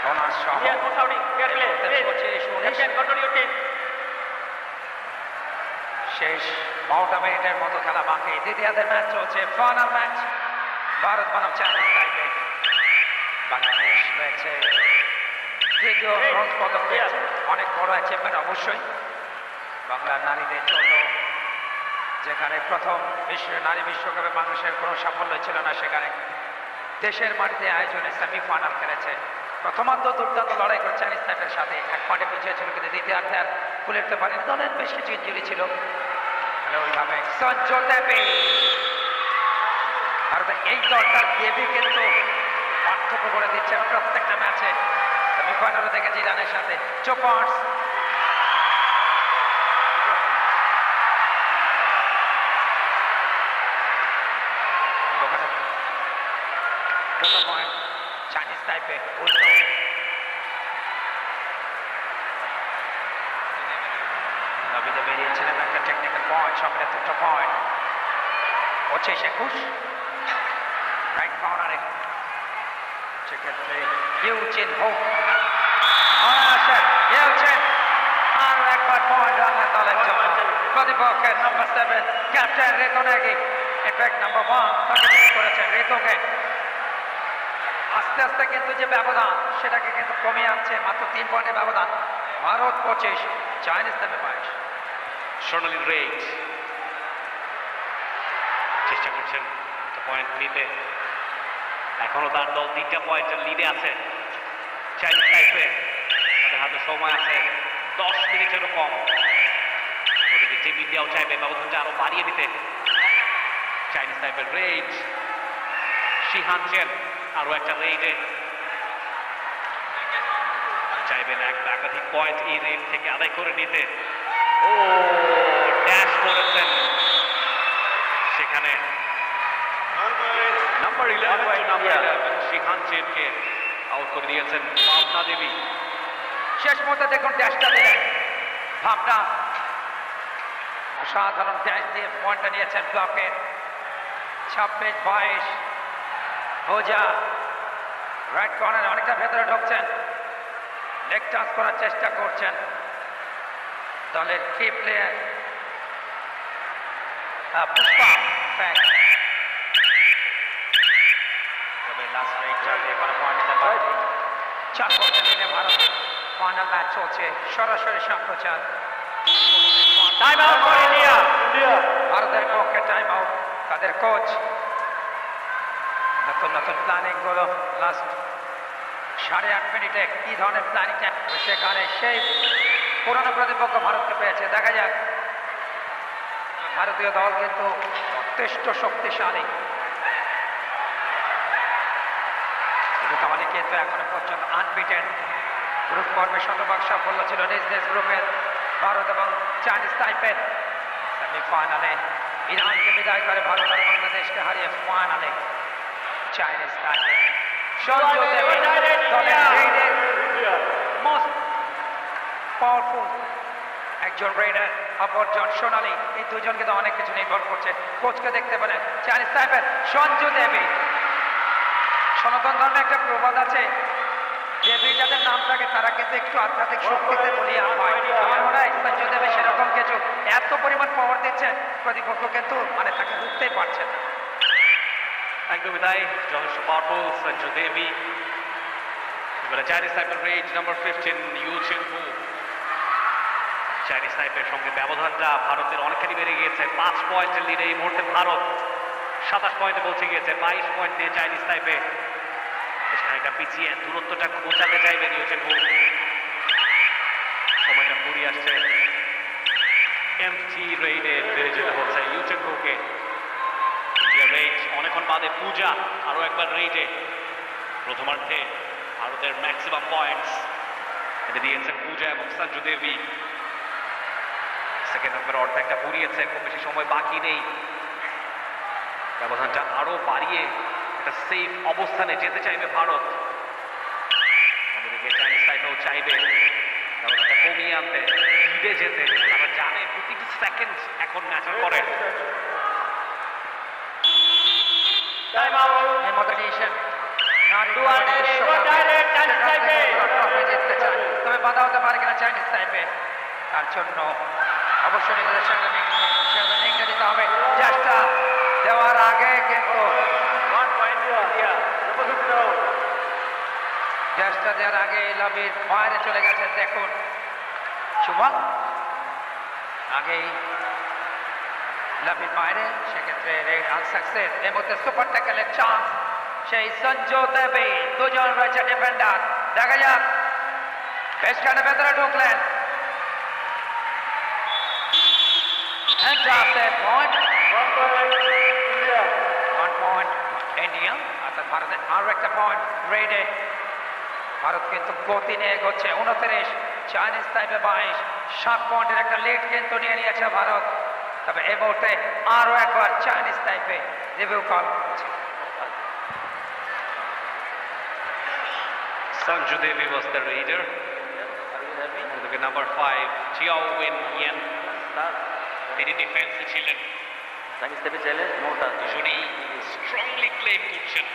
bonus সহ Clear, no shouting. Clear play. Please. 25-19 Captain, control your team. শেষ 12টা মিনিটের মতো খেলা বাকি। দ্বিতীয়ার্ধের ম্যাচ চলছে, ফাইনাল ম্যাচ ভারত বনাম চাইনিজ তাইপে। বাংলাদেশ রয়েছে দ্বিতীয় ব্রোঞ্জ পদক পেয়েছে, অনেক বড় অ্যাচিভমেন্ট অবশ্যই। বাংলার নারীদের জন্য যেখানে প্রথম নারী বিশ্বকাপে বাংলাদেশের কোনো সাফল্য ছিল না, সেখানে দেশের মাটিতে আয়োজনে সেমিফাইনাল খেলেছে। প্রথমার্ধ দুর্দান্ত লড়াই করে চাইনিজ তাইপের সাথে 1 পয়েন্টে পিছিয়ে ছিল, কিন্তু দ্বিতীয়ার্ধে আর ফুলেতে পারেনি। দলের বেশ কিছু ইঞ্জুরি ছিল, ওইভাবে সঞ্জু দেবী ভারতের এই দলটা দেবী কিন্তু পার্থক্য করে দিচ্ছে প্রত্যেকটা ম্যাচে। সেমিফাইনালে দেখেছি ইরানের সাথে চোপার্স, চাইনিজ তাইপে উল্টো নবীতে বেরিয়েছিলেন একটা টেকনিক্যাল পয়েন্ট, সঙ্গে 2টা পয়েন্ট। 25-21 রাইট কর্নারে, সেক্ষেত্রে ইউচিন হোক আরো একবার পয়েন্ট রাখলেন দলের জন্য। প্রতিপক্ষের নাম্বার 7 ক্যাপ্টেন রেতো নাগি, ইনফ্যাক্ট নাম্বার 1 তাকে মিস করেছেন রেতোকে। আস্তে আস্তে কিন্তু যে ব্যবধান সেটাকে কিন্তু কমিয়ে আনছে, মাত্র 3 পয়েন্টের ব্যবধান। ভারত 25, চাইনিজ তাইপে 22। স্বর্ণালী রেট চেষ্টা করছেন একটা পয়েন্ট নিতে, এখনো তার দল 3টা পয়েন্টের লিডে আছে। চাইনিজ তাইপে তাদের হাতে সময় আছে 10 মিনিটেরও কম। ওদেরকে টিম ইন্ডিয়াও চাইবে ব্যবধানটা আরো বাড়িয়ে দিতে। চাইনিজ তাইপের রেট, শিহান চেন আরো একটা রেটে চাইবেন একাধিক পয়েন্ট এই রেট থেকে আদায় করে নিতে। ও ড্যাশ করেছেন সেখানে নাম্বার 11 শিহান চেনকে আউট করে দিয়েছেন ভাবনা দেবী। শেষ মুহূর্তে দেখুন ড্যাশটা দিলেন ভাবনা, অসাধারণ ড্যাশ দিয়ে পয়েন্টটা নিয়েছেন ব্লকে। 26-22 হোজা রাইট কর্নারে অনেকটা ভেতরে ঢুকছেন, লেগ টাচ করার চেষ্টা করছেন দলের কি প্লেয়ার পুষ্পা। তবে লাস্ট রেটটা দিয়ে কোনো পয়েন্ট নিতে পারেনি। 4 পয়েন্টে নিলে ভারত ফাইনাল ম্যাচ চলছে, সরাসরি সম্প্রচার টাইম আউট ফর ইন্ডিয়া ভারতের পক্ষে টাইম আউট। তাদের কোচ নতুন নতুন প্ল্যানিং গুলো লাস্ট 8.5 মিনিটে কি ধরনের প্ল্যানিংটা সেখানে সেই পুরনো প্রতিপক্ষ ভারতকে পেয়েছে। দেখা যাক, ভারতীয় দল কিন্তু যথেষ্ট শক্তিশালী, দলই কিন্তু এখনো পর্যন্ত আনবিটেন। গ্রুপ পর্বে শতভাগ সাফল্য ছিল নিজ নিজ গ্রুপের ভারত এবং চাইনিজ তাইপের। সেমিফাইনালে ইরানকে বিদায় করে ভারত আর বাংলাদেশকে হারিয়ে ফাইনালে চাইনিজ তাইপে সঞ্জু দেবী দলের রেডের মোস্ট পাওয়ারফুল একজন রেডার, অপরজন সোনালী। এই দুজন কিন্তু অনেক কিছু নির্ভর করছে। কোচকে দেখতে পারেন চাইনিজ তাইপের সঞ্জু দেবী। সনাতন ধর্মে একটা প্রবাদ আছে, দেবী যাদের নাম থাকে তারা কিন্তু একটু আধ্যাত্মিক শক্তিতে বলিয়ান হয়। আমার মনে হয় সঞ্জু দেবী সেরকম কিছু, এত পরিমাণ পাওয়ার দিচ্ছে প্রতিপক্ষ কিন্তু মানে তাকে রুখতেই পারছে না। একদমই তাই, যথেষ্ট পাওয়ারফুল সঞ্জু দেবী। এবারে চাইনিজ টাইপের রেঞ্জ নাম্বার 15 ইউ চেনহু। চাইনিজ টাইপের সঙ্গে ব্যবধানটা ভারতের অনেকখানি বেড়ে গিয়েছে। 5 পয়েন্টের লিডে এই মুহূর্তে ভারত, 27 পয়েন্টে পৌঁছে গিয়েছে। 22 পয়েন্ট নিয়ে চাইনিজ টাইপে খানিকটা পিছিয়ে দূরত্বটা ঘোচাতে চাইবেন ইউ চেনহু। সময়টা ফুরিয়ে আসছে, এমটি রেইডে বেড়ে যেতে হচ্ছে ইউ চেনহুকে। ইন্ডিয়া রেঞ্জ অনেকক্ষণ বাদে পূজা আরো একবার রেইডে। প্রথমার্ধে ভারতের ম্যাক্সিমাম পয়েন্টস এটা দিয়েছেন পূজা এবং সঞ্জু দেবী। সেকেন্ড হাফের অর্ধেকটা পুড়িয়েছে, খুব বেশি সময় বাকি নেই। ব্যবধানটা আরো বাড়িয়ে একটা সেফ অবস্থানে যেতে চাইবে ভারত। অন্যদিকে চাইনিজ টাইপেও চাইবে ব্যবধানটা কমিয়ে আনতে, লিডে যেতে। তারা জানে প্রতিটি সেকেন্ড এখন ম্যাটার করে। টাইম আউট এই মোটিভেশন তবে বাধা হতে পারে কিনা চাইনিজ টাইপে, তার জন্য অবশ্যই নিজেদের সঙ্গে লিঙ্কে দিতে হবে। চেষ্টা দেওয়ার আগে কিন্তু 1 পয়েন্ট ইন্ডিয়া নাম্বার 15 চেষ্টা দেওয়ার আগে লবির বাইরে চলে গেছে। দেখুন শুভম আগেই লবির বাইরে, সেক্ষেত্রে রেড আনসাকসেস। এর মধ্যে সুপার ট্যাকেলের চান্স সেই সঞ্জু দেবী, দুজন রয়েছে ডিফেন্ডার। দেখা যাক, বেশ খানে ভেতরে ঢুকলেন। Point 1 point India 1 point India, অর্থাৎ ভারতের আরো একটা পয়েন্ট রেডে। ভারত কিন্তু গতি নিয়ে এগোচ্ছে। 29, চাইনিজ টাইপে 22, 7 পয়েন্টের একটা লিড কিন্তু নিয়ে নিয়েছে ভারত। তবে এই মুহূর্তে আরো একবার চাইনিজ টাইপে রিভিউ কল করেছে। Sanju Devi was the raider. ওদিকে নাম্বার 5 চিয়াও উইন ইয়ান, তিনি ডিফেন্সে ছিলেন। চাইনিজ টাইপে চাইলে নোটা দুজনেই স্ট্রংলি ক্লেম করছেন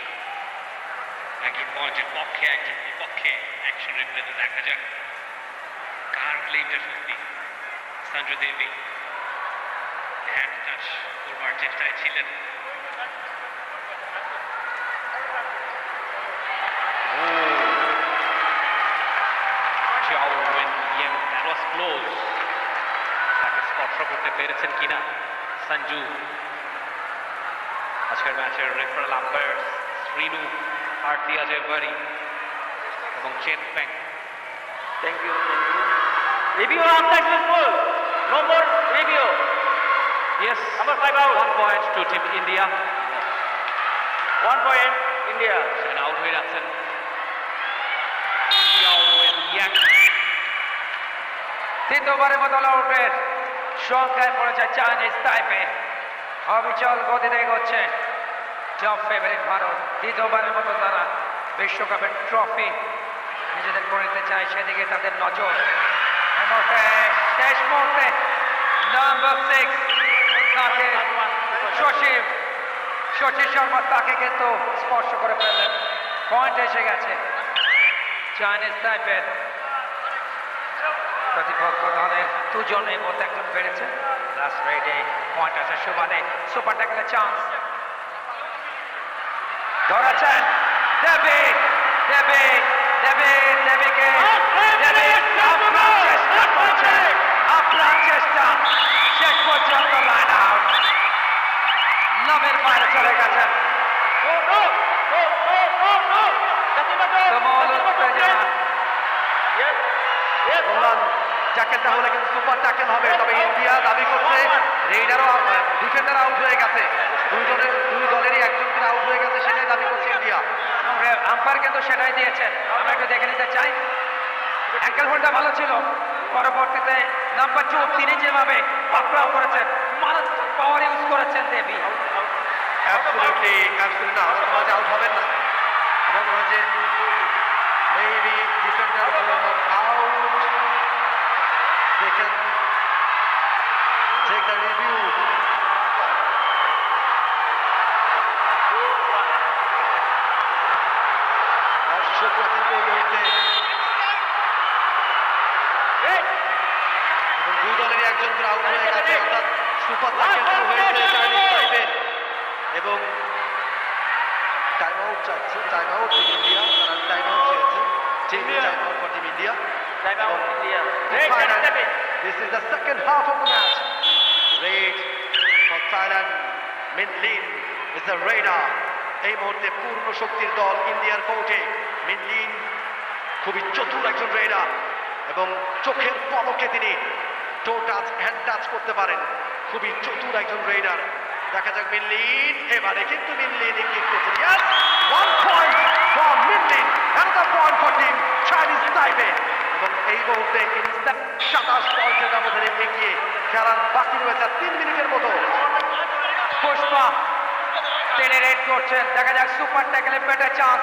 একজন পয়েন্টের পক্ষে একজন বিপক্ষে। অ্যাকশন রিপ্লেতে দেখা যাক কার ক্লেমটা সত্যি। সঞ্জু দেবী হ্যান্ড টাচ করবার চেষ্টায় ছিলেন। Chiao Win Yan, that was close. তাকে স্পর্শ করতে পেরেছেন কিনা সঞ্জু। আজকের ম্যাচের রেফারেল আম্পায়ার্স শ্রীনু, আরতিয়া জেভারি এবং Chen Fang. Thank you review unsuccessful no more review Yes, Number 5 out. 1 point to Team India. 1 point India সেখানে আউট হয়ে যাচ্ছেন চিয়াও উইন ইয়ান। তৃতীয়বারের মতো আউটের সংখ্যায় পড়েছে চাইনিজ টাইপে। অবিচল গতিতে এগোচ্ছে টপ ফেভারিট ভারত। দ্বিতীয়বারের মতো তারা বিশ্বকাপের ট্রফি নিজেদের করে নিতে চায়, সেদিকে তাদের নজর। এই মুহূর্তে শেষ মুহূর্তে নাম্বার 6 তাকে শশী শর্মা তাকে কিন্তু স্পর্শ করে ফেললেন। পয়েন্ট এসে গেছে চাইনিজ টাইপের। প্রতিপক্ষ দলের দুজনের মধ্যে একজন বেড়েছে। লাস্ট রেডে পয়েন্ট আছে সুবাদে। সুপার ট্যাকলের চান্স ধরেছেন দেবী, দেবী, দেবী, দেবীকে দেবী আপ্রাণ চেষ্টা করছেন, আপ্রাণ চেষ্টা। অম্লান ট্যাকেলটা হলে কিন্তু সুপার ট্যাকেল হবে, তবে ইন্ডিয়া দাবি করছে রেইডারও ডিফেন্ডার আউট হয়ে গেছে, দুই দলেরই একজন করে আউট হয়ে গেছে, সেটাই দাবি করছে ইন্ডিয়া। আম্পায়ার কিন্তু সেটাই দিয়েছেন, আমরা একটু দেখে নিতে চাই। অ্যাঙ্কেল হোল্ডটা ভালো ছিল, পরবর্তীতে নাম্বার 2 তিনি যেভাবে পাকড়াও করেছেন, মারাত্মক পাওয়ার ইউজ করেছেন দেবী। অ্যাবসলিউটলি না, সমাজে আউট হবেন না। আমার মনে হয় যে maybe defender out, they can take the review. দর্শকরা কিন্তু এই মুহূর্তে এবং দুই দলেরই একজন করে আউট হয়ে গেছে, অর্থাৎ সুপার ট্যাকেল হয়েছে চাইনিজ টাইপের এবং টাইম আউট চাচ্ছে, টাইম আউট টিম ইন্ডিয়া, তারা টাইম আউট চেয়েছে, time out for team India. Time out India. This is the second half of the match. Raid for Thailand. Min Lin is the raider. এই মুহূর্তে পূর্ণ শক্তির দল ইন্ডিয়ার কোর্টে। মিন লিন খুবই চতুর একজন রেইডার এবং চোখের পলকে তিনি টো টাচ হ্যান্ড টাচ করতে পারেন, খুবই চতুর একজন রেইডার। দেখা যাক মিন লিন, এবারে কিন্তু মিন লিন ইঙ্গিত করছেন। Yes, 1 point for Min Lin, another point for team Chinese Taipei। এবং এই মুহূর্তে ইনিংসটা 27 পয়েন্টের ব্যবধানে এগিয়ে, খেলার বাকি রয়েছে 3 মিনিটের মতো। পুষ্পা তিনি রেড করছেন, দেখা যাক সুপার ট্যাকেলে পেটে চান্স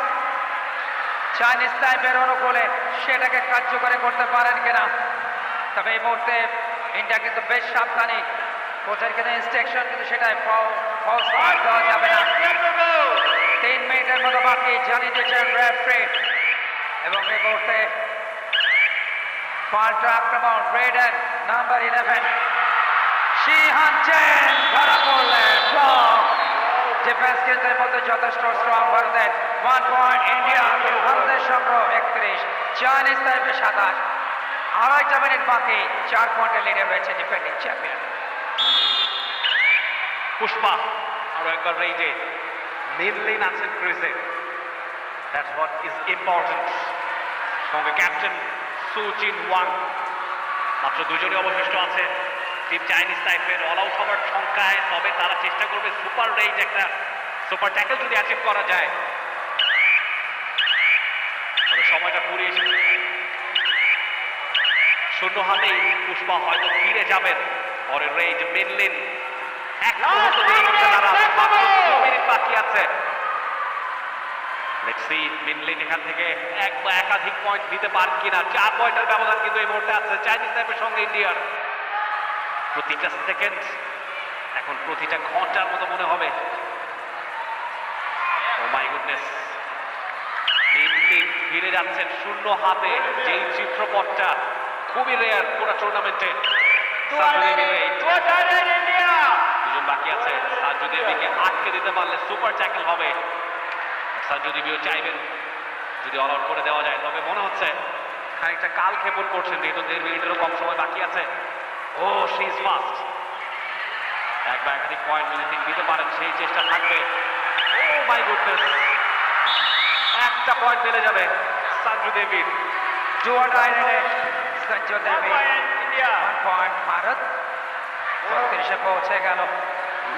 চাইনিজ টাইপের অনুকূলে সেটাকে কার্যকরী করতে পারেন কিনা। তবে এই মুহূর্তে ইন্ডিয়া কিন্তু বেশ সাবধানী, কোচের কিন্তু ইনস্ট্রাকশন কিন্তু সেটাই ফলস মার্ক দেওয়া যাবে না। 3 মিনিটের মতো বাকি জানিয়ে দিয়েছেন রেফারি এবং এই মুহূর্তে পাল্টা আক্রমণ রেডার নাম্বার 11 শিহান চেন ধরা পড়লেন, ব্লক। ডিফেন্স কিন্তু এর মধ্যে যথেষ্ট স্ট্রং ভারতের। 1 পয়েন্ট ইন্ডিয়া, ভারতের সংগ্রহ 31, চাইনিজ টাইপে 27। 2.5 মিনিট বাকি, 4 পয়েন্টের লিডে রয়েছে ডিফেন্ডিং চ্যাম্পিয়ন। পুষ্পা আরো একবার রেইডে, মিন লিন আছেন ক্রিজে, দ্যাটস হোয়াট ইজ ইম্পর্টেন্ট। সঙ্গে ক্যাপ্টেন সু চিন ওয়াং, মাত্র দুজনই অবশিষ্ট আছে টিম চাইনিজ টাইপের। অল আউট হওয়ার সংখ্যায়, তবে তারা চেষ্টা করবে সুপার রেইড, একটা সুপার ট্যাকেল যদি অ্যাচিভ করা যায়। তবে সময়টা পুরিয়ে এসেছে, শূন্য হাতেই পুষ্পা হয়তো ফিরে যাবেন। পরের রেইড মিন লিন, এক মুহূর্ত দেরি করতে নারাজ, মাত্র 2 মিনিট বাকি আছে। লেটস সি মিন লিন এখান থেকে এক বা একাধিক পয়েন্ট নিতে পারেন কিনা। 4 পয়েন্টের ব্যবধান কিন্তু এই মুহূর্তে আছে চাইনিজ টাইপের সঙ্গে ইন্ডিয়ার। প্রতিটা সেকেন্ড এখন প্রতিটা ঘন্টার মতো মনে হবে। ও মাই গুডনেস, মিন লিন ফিরে যাচ্ছেন শূন্য হাতে, যেই চিত্রপটটা খুবই রেয়ার পুরো টুর্নামেন্টে। দুজন বাকি আছে, সাজু দেবীকে আটকে দিতে পারলে সুপার ট্যাকেল হবে। সাজু দেবীও চাইবেন যদি অল আউট করে দেওয়া যায়, তবে মনে হচ্ছে খানিকটা কাল ক্ষেপণ করছেন, যেহেতু 1.5 মিনিটেরও কম সময় বাকি আছে। ও শি ইজ ফাস্ট, এক বা একাধিক পয়েন্ট যদি তিনি দিতে পারেন সেই চেষ্টা থাকবে। ও মাই গুডনেস, একটা পয়েন্ট মিলে যাবে সাজু দেবীর। সঞ্জু দেবী India. 1 পয়েন্ট, ভারত 34 পৌঁছে গেল।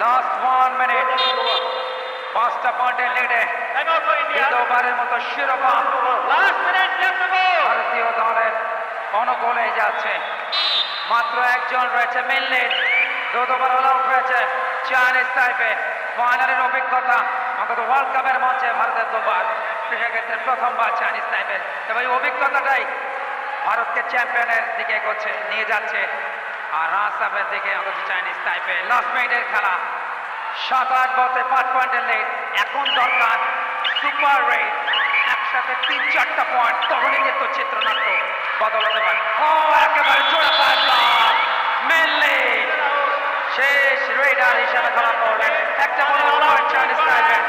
লাস্ট 1 মিনিট, 5টা পয়েন্টের লিডে Time out for India. দ্বিতীয়বারের মতো শিরোপা Last minute, left to go. ভারতীয় দলের অনুকূলে যাচ্ছে। মাত্র একজন রয়েছে মিন লিন, দুবার অল আউট হয়েছে চাইনিজ টাইপে। ফাইনালের অভিজ্ঞতা অন্তত ওয়ার্ল্ড কাপের মঞ্চে ভারতের 2বার, সেক্ষেত্রে প্রথমবার চাইনিজ টাইপের। তবে এই অভিজ্ঞতাটাই ভারতকে চ্যাম্পিয়নের দিকে এগোচ্ছে, নিয়ে যাচ্ছে। আর রানসাপের দিকে অন্তত চাইনিজ টাইপে। লাস্ট মিনিটের খেলা, 7-8 বলতে 5 পয়েন্টের লিড। এখন দরকার সুপার রেড, একসাথে 3-4টা পয়েন্ট, তখনই কিন্তু চিত্রনাট্য বদল হতে পারে। ও একেবারে জোড়া পায় ব্লক, মিন লিন শেষ রেডার হিসেবে ধরা পড়লেন। একটা বড় পয়েন্ট চাইনিজ টাইপের,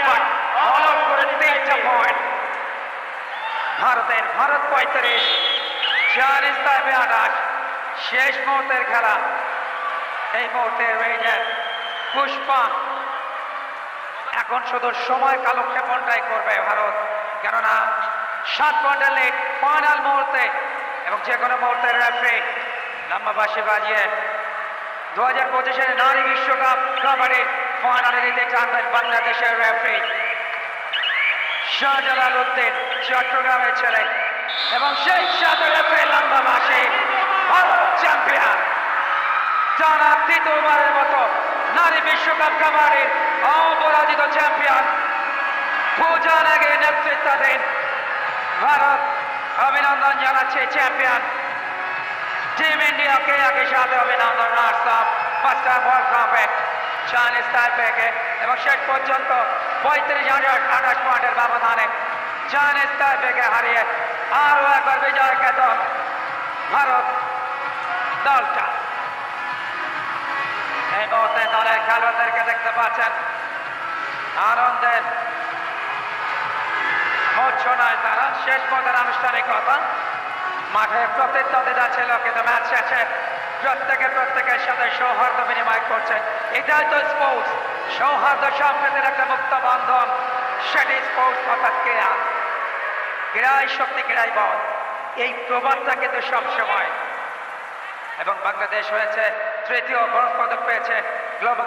বাট অল আউট করে 3টা পয়েন্ট ভারতের। ভারত 35, চাইনিজ টাইপে 28। শেষ মুহূর্তের খেলা, এই মুহূর্তে রেডার পুষ্পা এখন শুধু সময় কালক্ষেপণটাই করবে ভারত, কেননা 7 পয়েন্টের লিড ফাইনাল মুহূর্তে এবং যে কোনো মুহূর্তে রেফারি লম্বা বাঁশি বাজিয়ে 2025-এর নারী বিশ্বকাপ কাবাডির ফাইনালে নিতে টানবেন বাংলাদেশের রেফারি শাহজালাল উদ্দিন, চট্টগ্রামের ছেলে, এবং সেই সাথে রেফারি লম্বা বাঁশি, ভারত চ্যাম্পিয়ন, টানা তৃতীয়বারের মতো নারী বিশ্বকাপ কাবাডির অপরাজিত চ্যাম্পিয়ন পূজা নাগের নেতৃত্বাধীন ভারত অভিনন্দন জানাচ্ছে চ্যাম্পিয়ন টিম ইন্ডিয়াকে একই সাথে অভিনন্দন রাষ্ট্র ফার্স্ট টাইম ওয়ার্ল্ড কাপে চাইনিজ তাইপেকে, এবং শেষ পর্যন্ত 35,028 পয়েন্টের ব্যবধানে চাইনিজ তাইপেকে হারিয়ে আরও একবার বিজয় কেতন ভারত দলটা। এই মুহূর্তে দলের খেলোয়াড়দেরকে দেখতে পাচ্ছেন আনন্দের মূর্ছনায় তারা। শেষ পর্যন্ত আনুষ্ঠানিকতা মাঠে প্রতিদ্বন্দ্বিতা ছিল, কিন্তু ম্যাচ শেষে প্রত্যেকের সাথে সৌহার্দ্য বিনিময় করছেন। এটাই তো স্পোর্টস, সৌহার্দ্য সম্প্রীতির একটা মুক্ত বন্ধন, সেটি স্পোর্টস অর্থাৎ ক্রীড়া, ক্রীড়াই শক্তি, ক্রীড়াই বল, এই প্রবাদটা কিন্তু সবসময়। এবং বাংলাদেশ হয়েছে তৃতীয়, ব্রোঞ্জ পদক পেয়েছে গ্লোবাল